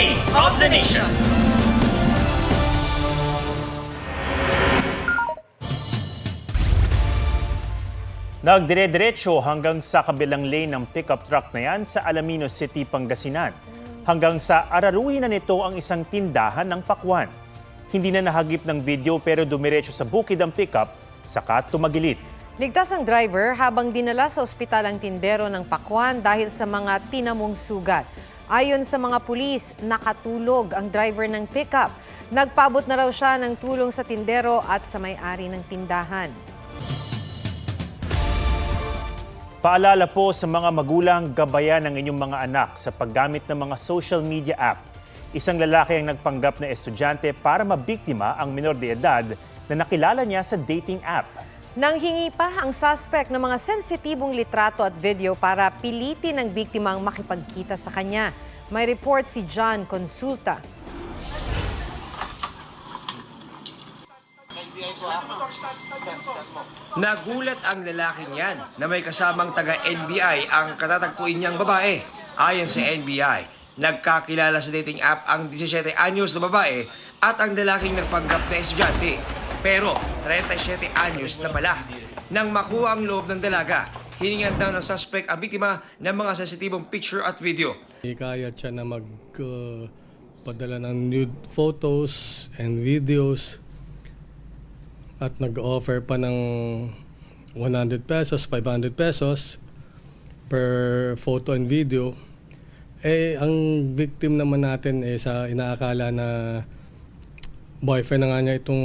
State of the Nation. Nagdire-diretso hanggang sa kabilang lane ng pickup truck na yan sa Alaminos City, Pangasinan. Hanggang sa araruhin na nito ang isang tindahan ng pakwan. Hindi na nahagip ng video pero dumiretso sa bukid ang pickup, saka tumagilit. Ligtas ang driver habang dinala sa ospital ang tindero ng pakwan dahil sa mga tinamong sugat. Ayon sa mga pulis, nakatulog ang driver ng pickup. Nagpaabot na raw siya ng tulong sa tindero at sa may-ari ng tindahan. Paalala po sa mga magulang, gabayan ng inyong mga anak sa paggamit ng mga social media app. Isang lalaki ang nagpanggap na estudyante para mabiktima ang menor de edad na nakilala niya sa dating app. Nanghingi pa ang suspect ng mga sensitibong litrato at video para pilitin ang biktimang makipagkita sa kanya. May report si John Consulta. Nagulat ang lalaking yan na may kasamang taga-NBI ang katatagpuin niyang babae. Ayon sa NBI, nagkakilala sa dating app ang 17 anyos na babae at ang lalaking nagpanggap na estudyante. Pero 37 anyos na pala. Nang makuha ang loob ng dalaga, hiningan daw ng suspect ang biktima ng mga sensitibong picture at video. Ikayat siya na magpadala ng nude photos and videos at nag-offer pa ng 100 pesos, 500 pesos per photo and video. Ang victim naman natin sa inaakala na boyfriend na nga niya itong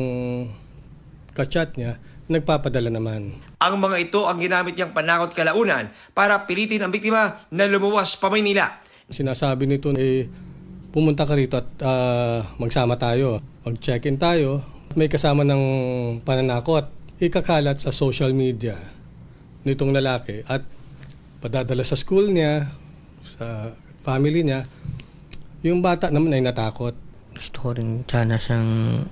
kachat niya, nagpapadala naman. Ang mga ito ang ginamit niyang panakot kalaunan para pilitin ang biktima na lumuwas pa Maynila. Sinasabi nito, pumunta ka rito at magsama tayo. Mag-check-in tayo. May kasama ng pananakot. Ikakalat sa social media nitong lalaki at padadala sa school niya, sa family niya. Yung bata naman ay natakot. Gusto ko rin sana siyang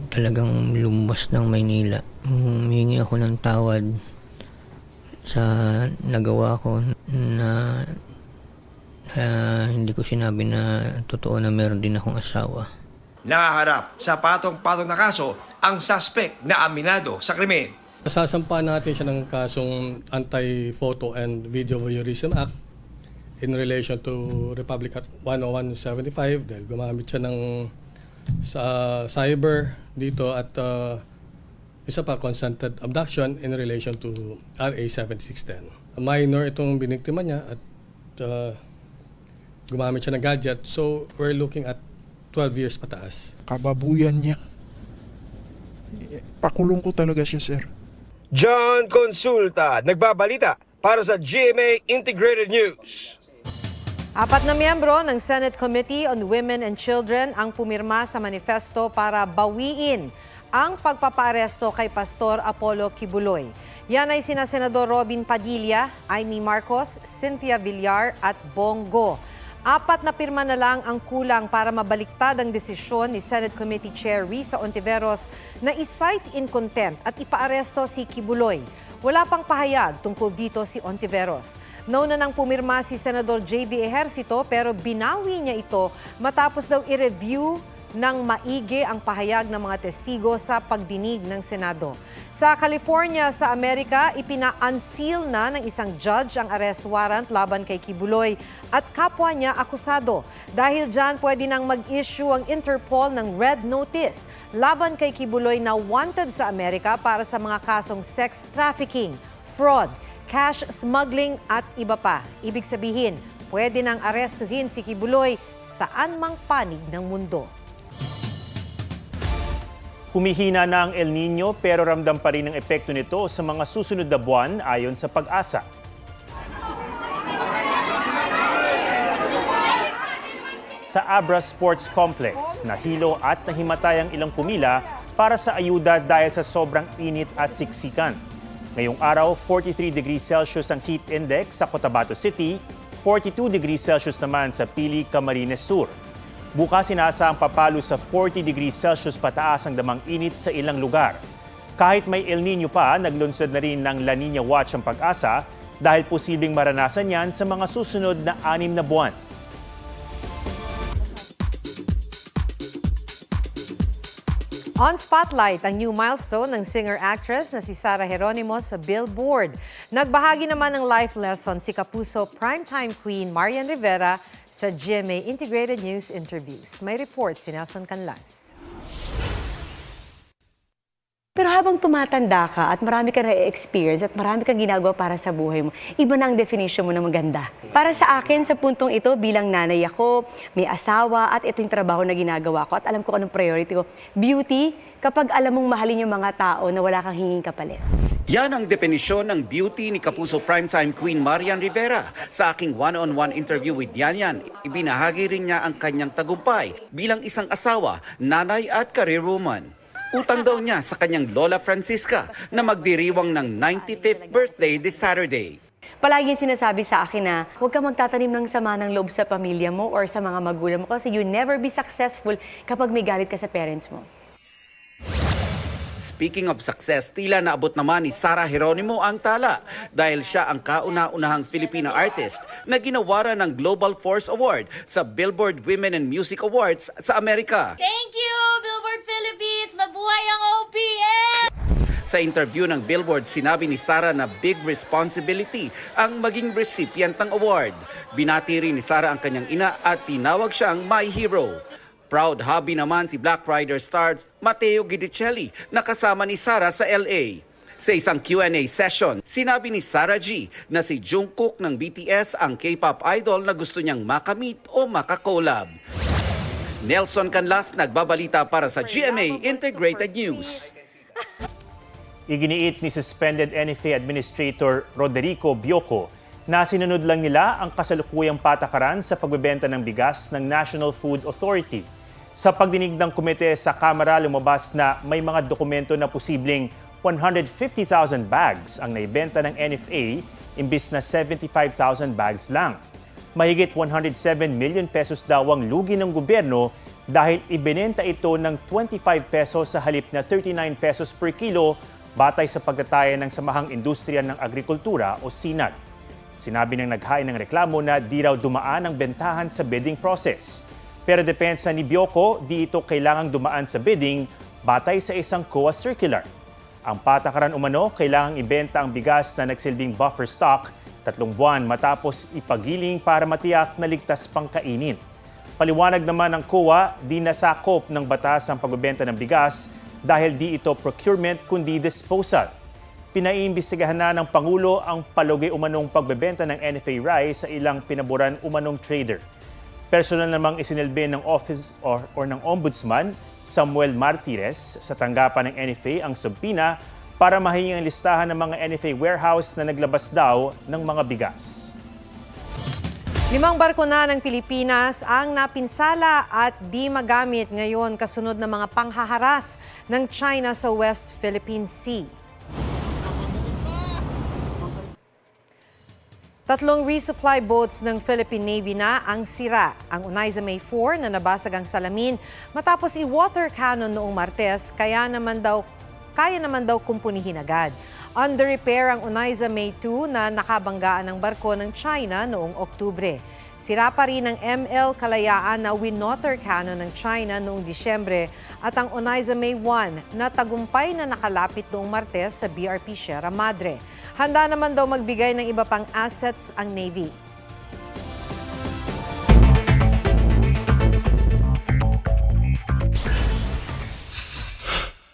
talagang lumabas ng Maynila. Humingi ako ng tawad sa nagawa ko na hindi ko sinabi na totoo na meron din akong asawa. Nakaharap sa patong-patong na kaso ang suspect na aminado sa krimen. Sasampa natin siya ng kasong Anti-Photo and Video Voyeurism Act in relation to Republic Act 10175 dahil gumamit siya ng sa cyber dito at isa pa consented abduction in relation to RA 7610. Minor itong biniktima niya at gumamit siya ng gadget, so we're looking at 12 years pataas. Kababuyan niya. Pakulong ko talaga siya, sir. John Consulta, nagbabalita para sa GMA Integrated News. 4 na miyembro ng Senate Committee on Women and Children ang pumirma sa manifesto para bawiin ang pagpapaaresto kay Pastor Apollo Kibuloy. Yan ay sina Senador Robin Padilla, Amy Marcos, Cynthia Villar at Bongo. 4 na pirma na lang ang kulang para mabaliktad ang desisyon ni Senate Committee Chair Risa Ontiveros na i-cite in contempt at ipaaresto si Kibuloy. Wala pang pahayag tungkol dito si Ontiveros. Nauna nang pumirma si Senador J.V. Ejercito pero binawi niya ito matapos daw i-review ng maigi ang pahayag ng mga testigo sa pagdinig ng Senado. Sa California, sa Amerika, ipina-unseal na ng isang judge ang arrest warrant laban kay Kibuloy at kapwa niya akusado. Dahil dyan, pwede nang mag-issue ang Interpol ng Red Notice laban kay Kibuloy na wanted sa Amerika para sa mga kasong sex trafficking, fraud, cash smuggling at iba pa. Ibig sabihin, pwede nang arestuhin si Kibuloy saan mang panig ng mundo. Humihina na ang El Nino pero ramdam pa rin ang epekto nito sa mga susunod na buwan ayon sa Pag-asa. Sa Abra Sports Complex, nahilo at nahimatay ang ilang pumila para sa ayuda dahil sa sobrang init at siksikan. Ngayong araw, 43 degrees Celsius ang heat index sa Cotabato City, 42 degrees Celsius naman sa Pili, Camarines Sur. Bukas inaasahang papalo sa 40 degrees Celsius pataas ang damang init sa ilang lugar. Kahit may El Nino pa, naglunsad na rin ng La Nina Watch ang Pag-asa dahil posibleng maranasan yan sa mga susunod na 6 na buwan. On Spotlight, ang new milestone ng singer-actress na si Sarah Geronimo sa Billboard. Nagbahagi naman ng life lesson si Kapuso primetime queen Marian Rivera sa GMA Integrated News Interviews. May report si Nelson Canlas. Pero habang tumatanda ka at marami ka na-experience at marami kang ginagawa para sa buhay mo, iba na ang definition mo ng maganda. Para sa akin, sa puntong ito, bilang nanay ako, may asawa at ito yung trabaho na ginagawa ko at alam ko anong priority ko. Beauty, kapag alam mong mahalin yung mga tao na wala kang hinging kapalit. Yan ang definisyon ng beauty ni Kapuso primetime queen Marian Rivera. Sa aking one-on-one interview with Yan, ibinahagi rin niya ang kanyang tagumpay bilang isang asawa, nanay at career woman. Utang daw niya sa kanyang Lola Francisca na magdiriwang ng 95th birthday this Saturday. Palaging sinasabi sa akin na huwag ka magtatanim ng sama ng loob sa pamilya mo or sa mga magulang mo kasi you never be successful kapag may galit ka sa parents mo. Speaking of success, tila naabot naman ni Sarah Geronimo ang tala dahil siya ang kauna-unahang Filipina artist na ginawaran ng Global Force Award sa Billboard Women in Music Awards sa Amerika. Thank you, Billboard Philippines! Mabuhay ang OPM! Sa interview ng Billboard, sinabi ni Sarah na big responsibility ang maging recipient ng award. Binati rin ni Sarah ang kanyang ina at tinawag siyang my hero. Proud hubby naman si Black Rider star Matteo Guidicelli na kasama ni Sarah sa LA. Sa isang Q&A session, sinabi ni Sarah G na si Jungkook ng BTS ang K-pop idol na gusto niyang makamit o makakolab. Nelson Canlas, nagbabalita para sa GMA Integrated News. Iginiit ni suspended NFA Administrator Roderico Bioco na sinunod lang nila ang kasalukuyang patakaran sa pagbebenta ng bigas ng National Food Authority. Sa pagdinig ng komite sa Kamara, lumabas na may mga dokumento na posibleng 150,000 bags ang naibenta ng NFA imbis na 75,000 bags lang. Mahigit 107 million pesos daw ang lugi ng gobyerno dahil ibinenta ito ng 25 pesos sa halip na 39 pesos per kilo batay sa pagtataya ng Samahang Industriya ng Agrikultura o SINAG. Sinabi ng naghain ng reklamo na di raw dumaan ang bentahan sa bidding process. Pero depensa ni Bioco, di ito kailangang dumaan sa bidding batay sa isang COA circular. Ang patakaran umano, kailangang ibenta ang bigas na nagsilbing buffer stock 3 buwan matapos ipagiling para matiyak na ligtas pang kainin. Paliwanag naman ng COA, di nasakop ng batas ang pagbebenta ng bigas dahil di ito procurement kundi disposal. Pinaiimbestigahan na ng Pangulo ang palugay umanong pagbebenta ng NFA rice sa ilang pinaboran umanong trader. Personal namang isinilbi ng Office or ng Ombudsman Samuel Martires sa tanggapan ng NFA ang subpina para mahingi ang listahan ng mga NFA warehouse na naglabas daw ng mga bigas. 5 barko na ng Pilipinas ang napinsala at di magamit ngayon kasunod ng mga panghaharas ng China sa West Philippine Sea. 3 resupply boats ng Philippine Navy na ang sira. Ang Onaiza May 4 na nabasag ang salamin matapos i-water cannon noong Martes, kaya naman daw kumpunihin agad. Under repair ang Onaiza May 2 na nakabanggaan ng barko ng China noong Oktubre. Sira pa rin ang ML Kalayaan na winotter cannon ng China noong Disyembre at ang Onaiza May 1 na tagumpay na nakalapit noong Martes sa BRP Sierra Madre. Handa naman daw magbigay ng iba pang assets ang Navy.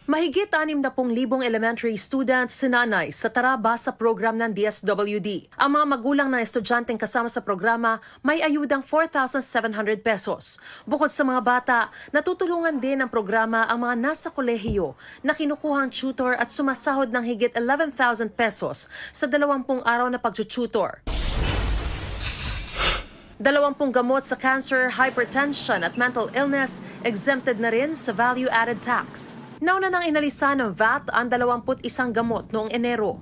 Mahigit 60,000 elementary students sinanay sa Tara Basa program ng DSWD. Ang mga magulang ng estudyanteng kasama sa programa may ayudang 4,700 pesos. Bukod sa mga bata, natutulungan din ng programa ang mga nasa kolehiyo na kinukuhang tutor at sumasahod ng higit 11,000 pesos sa 20 araw na pagtututor. 20 gamot sa cancer, hypertension at mental illness exempted na rin sa value-added tax. Nauna nang inalisan ng VAT ang 21 gamot noong Enero.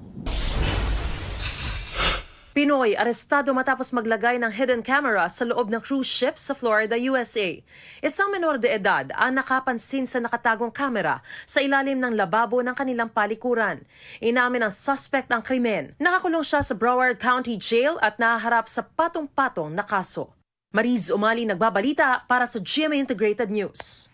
Pinoy arestado matapos maglagay ng hidden camera sa loob ng cruise ship sa Florida, USA. Isang menor de edad ang nakapansin sa nakatagong kamera sa ilalim ng lababo ng kanilang palikuran. Inamin ng suspect ang krimen. Nakakulong siya sa Broward County Jail at nahaharap sa patong-patong na kaso. Mariz Umali nagbabalita para sa GMA Integrated News.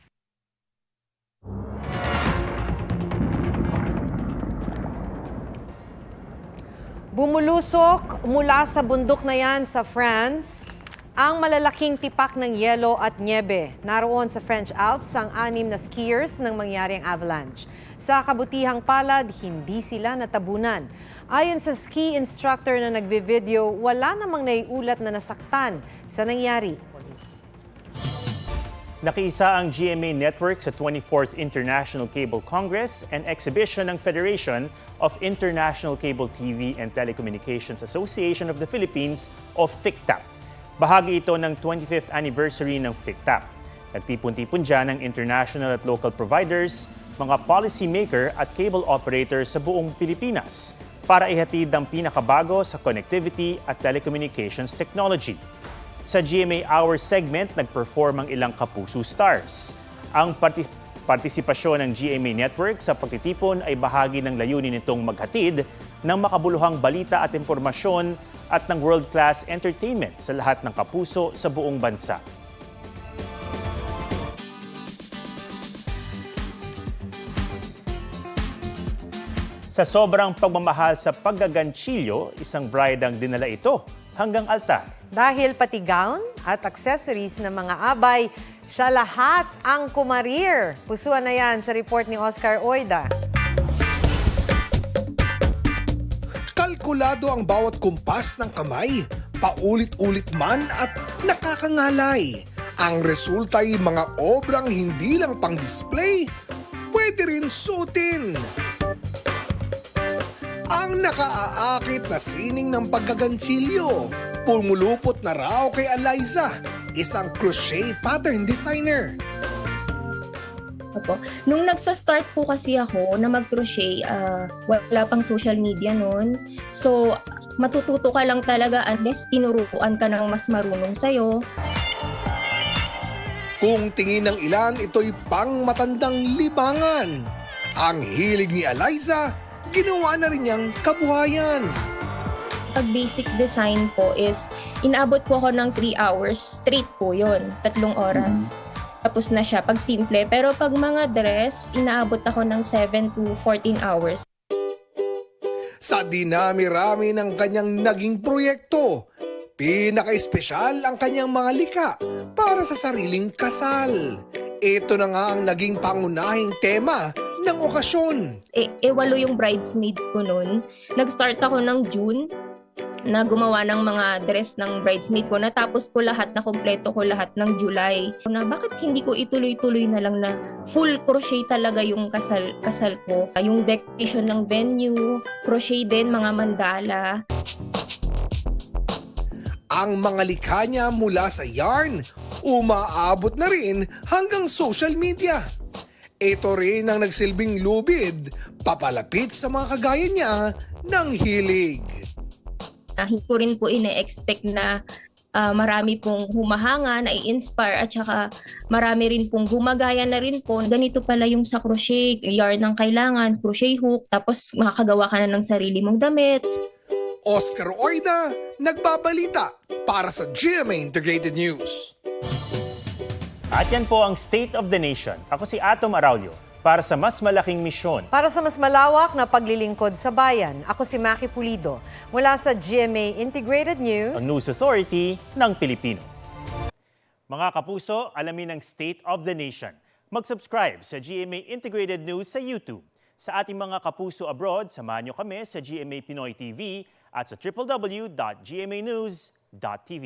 Bumulusok mula sa bundok na yan sa France ang malalaking tipak ng yelo at niebe. Naroon sa French Alps ang 6 na skiers nang mangyari ang avalanche. Sa kabutihang palad, hindi sila natabunan. Ayon sa ski instructor na nagvi-video, wala namang naiulat na nasaktan sa nangyari. Nakiisa ang GMA Network sa 24th International Cable Congress and Exhibition ng Federation of International Cable TV and Telecommunications Association of the Philippines o FICTAP. Bahagi ito ng 25th anniversary ng FICTAP. Nagtipon-tipon dyan ng international at local providers, mga policy maker at cable operator sa buong Pilipinas para ihatid ang pinakabago sa connectivity at telecommunications technology. Sa GMA Hour segment, nag-perform ang ilang kapuso stars. Ang partisipasyon ng GMA Network sa pagtitipon ay bahagi ng layunin nitong maghatid ng makabuluhang balita at impormasyon at ng world-class entertainment sa lahat ng kapuso sa buong bansa. Sa sobrang pagmamahal sa paggaganchilyo, isang bride ang dinala ito hanggang altar. Dahil pati gown at accessories ng mga abay, siya lahat ang kumarir. Pusuan na yan sa report ni Oscar Oida. Kalkulado ang bawat kumpas ng kamay, paulit-ulit man at nakakangalay. Ang resulta ay mga obrang hindi lang pang-display, pwede rin suotin. Ang nakaaakit na sining ng pagkaganchilyo, pumulupot na raw kay Eliza, isang crochet pattern designer. Opo. Nung nagsa-start po kasi ako na mag-crochet, wala pang social media noon. So, matututo ka lang talaga unless tinuruan ka ng mas marunong sa'yo. Kung tingin ng ilan, ito'y pang matandang libangan. Ang hilig ni Eliza, ginawa na rin niyang kabuhayan. Pag basic design po is, inaabot po ako ng 3 hours, straight po yun, 3 oras. Tapos na siya pag simple. Pero pag mga dress, inaabot ako ng 7 to 14 hours. Sa dinami-rami ng kanyang naging proyekto, pinaka-espesyal ang kanyang mga lika para sa sariling kasal. Ito na nga ang naging pangunahing tema ng okasyon. 8 yung bridesmaids ko noon. Nag-start ako ng June na gumawa ng mga dress ng bridesmaid ko. Natapos ko lahat, na kompleto ko lahat ng July. Na bakit hindi ko ituloy-tuloy na lang na full crochet talaga yung kasal ko. Yung decoration ng venue, crochet din, mga mandala. Ang mga likha niya mula sa yarn, umaabot na rin hanggang social media. Ito rin ang nagsilbing lubid, papalapit sa mga kagaya niya ng hilig. Hindi ko rin po ine-expect na marami pong humahanga, na-i-inspire at saka marami rin pong gumagaya na rin po. Ganito pala yung sa crochet, yarn ang kailangan, crochet hook, tapos makakagawa ka na ng sarili mong damit. Oscar Oida, nagbabalita para sa GMA Integrated News. At yan po ang State of the Nation. Ako si Atom Araulio para sa mas malaking misyon. Para sa mas malawak na paglilingkod sa bayan, ako si Maki Pulido mula sa GMA Integrated News. Ang News Authority ng Pilipino. Mga kapuso, alamin ang State of the Nation. Mag-subscribe sa GMA Integrated News sa YouTube. Sa ating mga kapuso abroad, samahan nyo kami sa GMA Pinoy TV at sa www.gmanews.tv.